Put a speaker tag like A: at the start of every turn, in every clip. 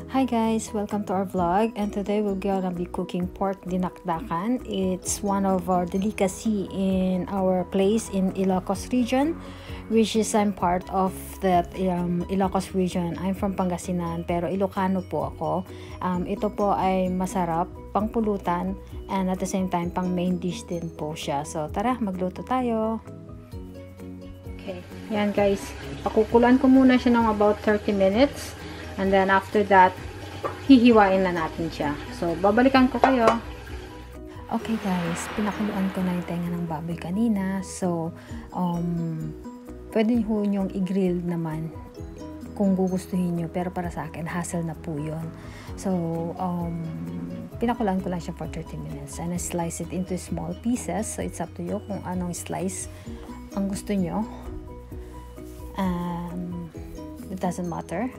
A: Hi guys, welcome to our vlog, and today we're gonna be cooking pork dinakdakan. It's one of our delicacy in our place in Ilocos region, which is I'm part of that Ilocos region. I'm from Pangasinan pero Ilocano po ako. Ito po ay masarap, pangpulutan, and at the same time pang main dish din po siya. So tara, magluto tayo. Okay, yan guys, pakukulan ko muna siya ng about 30 minutes. And then after that, hihiwain na natin siya. So, babalikan ko kayo. Okay guys, pinakuluan ko na yung tenga ng baboy kanina. So, pwede ho nyong i-grill naman kung gugustuhin nyo. Pero para sa akin, hassle na po yun. So, pinakuluan ko lang siya for 30 minutes. And I slice it into small pieces. So, it's up to you kung anong slice ang gusto nyo. It doesn't matter.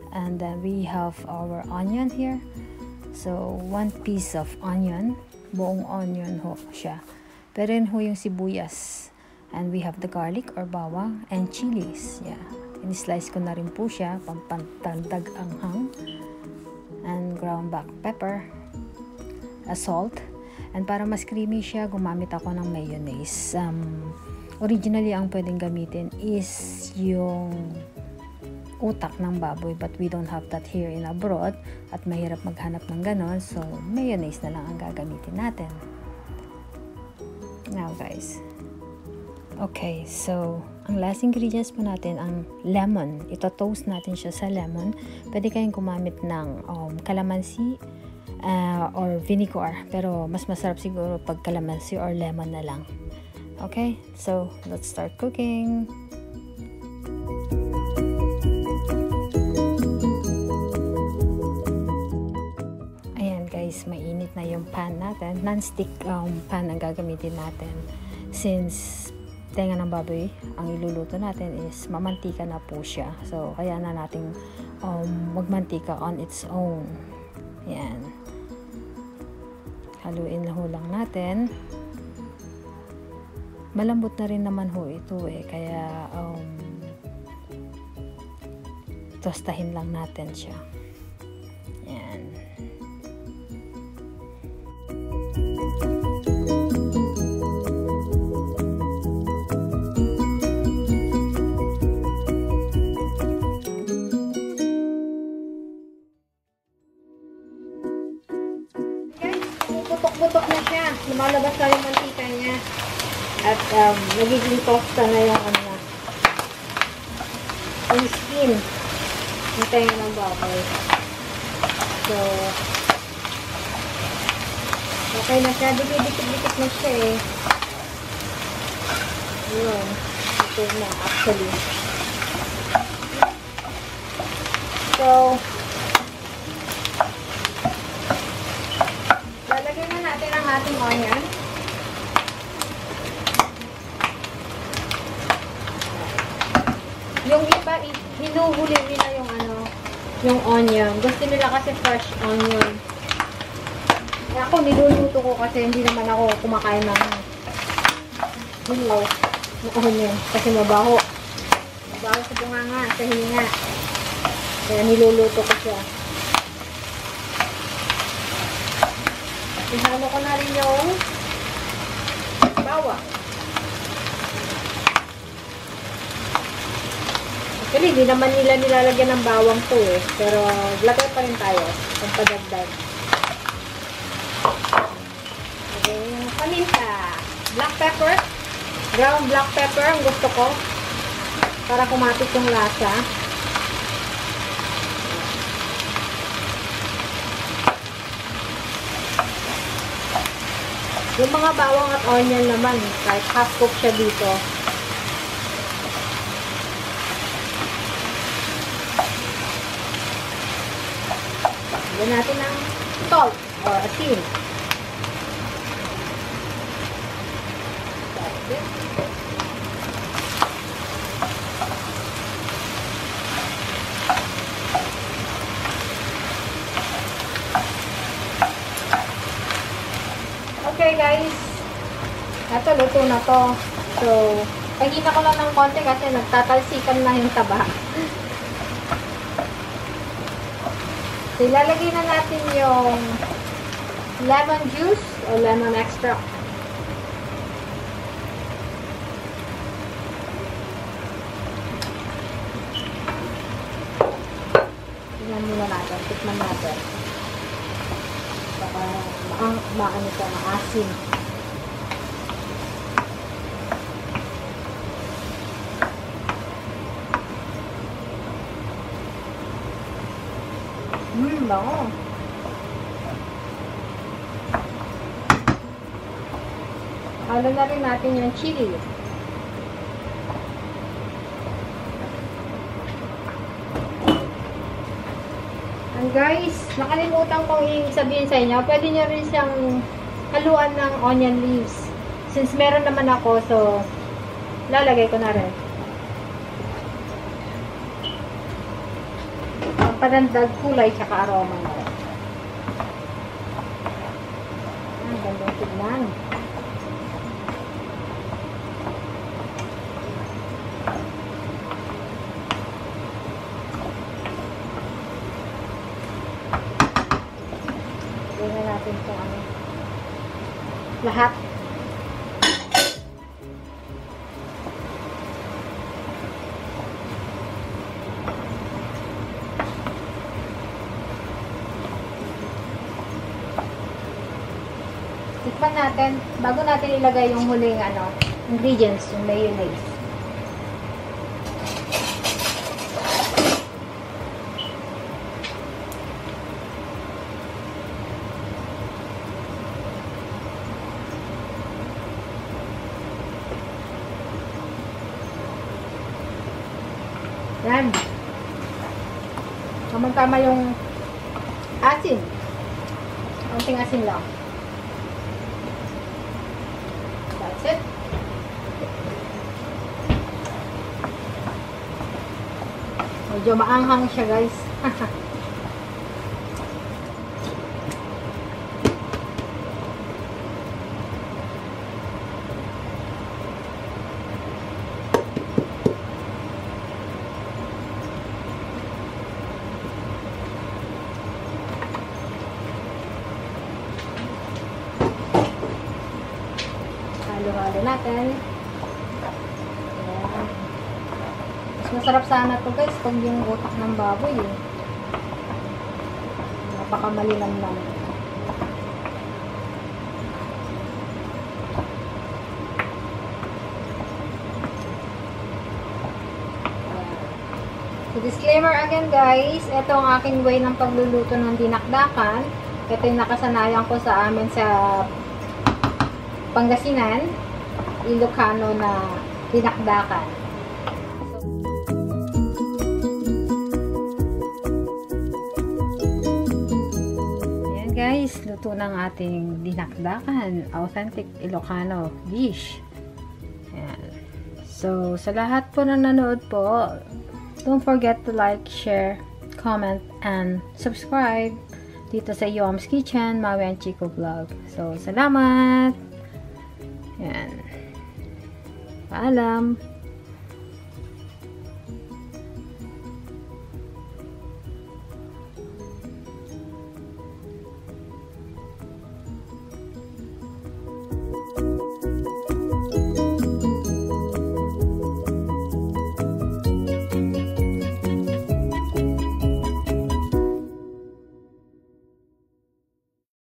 A: And then we have our onion here. So, 1 piece of onion. Buong onion ho siya. Pero yun ho yung sibuyas. And we have the garlic or bawang and chilies. Yeah. In-slice ko na rin po siya. Pampantagdag ang hang. And ground black pepper. Salt. And para mas creamy siya, gumamit ako ng mayonnaise. Originally, ang pwedeng gamitin is yung utak ng baboy, but we don't have that here in abroad at mahirap maghanap ng ganon, so mayonnaise na lang ang gagamitin natin. Now guys, okay, so ang last ingredients po natin ang lemon. Ito toast natin siya sa lemon. Pwede kayong gumamit ng calamansi or vinegar, pero mas masarap siguro pag calamansi or lemon na lang. Okay, so let's start cooking. Mainit na yung pan natin. Non-stick pan ang gagamitin natin. Since tenga ng baboy, ang iluluto natin is mamantika na po siya. So, kaya na natin magmantika on its own. Yan. Haluin na ho lang natin. Malambot na rin naman ho ito eh. Kaya, tostahin lang natin siya. Yan. Putok-putok na siya. Lumalabas na yung mantika niya. At nagiging tosta na yung yung skin ng tenga ng baboy. So, okay na siya. Dikit-dikit na siya eh. Yun. Ito na actually. So, lalagyan na natin ang ating onion. Yung iba, hinuhuli nila yung onion. Gusto nila kasi fresh onion. Ako, niluluto ko kasi hindi naman ako kumakain ng onion. Kasi mabaho. Mabaho sa bunganga, sa hininga. Kaya niluluto ko siya. Ihalo ko na rin yung bawang. Actually, hindi naman nila nilalagyan ng bawang to eh. Pero, lagay pa rin tayo. Pagpadagdag. Okay, yung paminta. Black pepper. Ground black pepper ang gusto ko. Para kumapit yung lasa. Yung mga bawang at onion naman, kahit half cook siya dito. Lagyan natin ng salt or asin. Okay guys, ito luto na to. So, pagina ko lang ng konti kasi nagtatalsikan na yung taba. So, ilalagay na natin yung lemon juice o lemon extract. Tingnan muna natin. Tikman natin. Baka maano ito, maasin. Bango. Halo na rin natin yung chili. And guys, nakalimutan kong sabihin sa inyo, pwede nyo rin siyang haluan ng onion leaves. Since meron naman ako, so lalagay ko na rin. Panandag kulay tsaka aroma na rin. Gandang tignan. Tignan natin kung ano. Lahat. Tikman natin, bago natin ilagay yung huling ingredients, yung mayonnaise. Yan. Tama-tama yung asin. Konting asin lang. That's it. Medyo maanghang siya, guys. Halo-halo natin. Ayan. Mas masarap sana to, guys, pag yung utak ng baboy eh. Napakamalinam lang. So, disclaimer again, guys. Ito ang aking way ng pagluluto ng dinakdakan. Ito yung nakasanayan ko sa amin sa Pangasinan, ilocano na dinakdakan. Ayan guys, luto ng ating dinakdakan, authentic ilocano dish. Ayan. So, sa lahat po na nanood po, don't forget to like, share, comment, and subscribe dito sa Yom's Kitchen, Maui and Chico vlog. So, salamat! Yan. Paalam.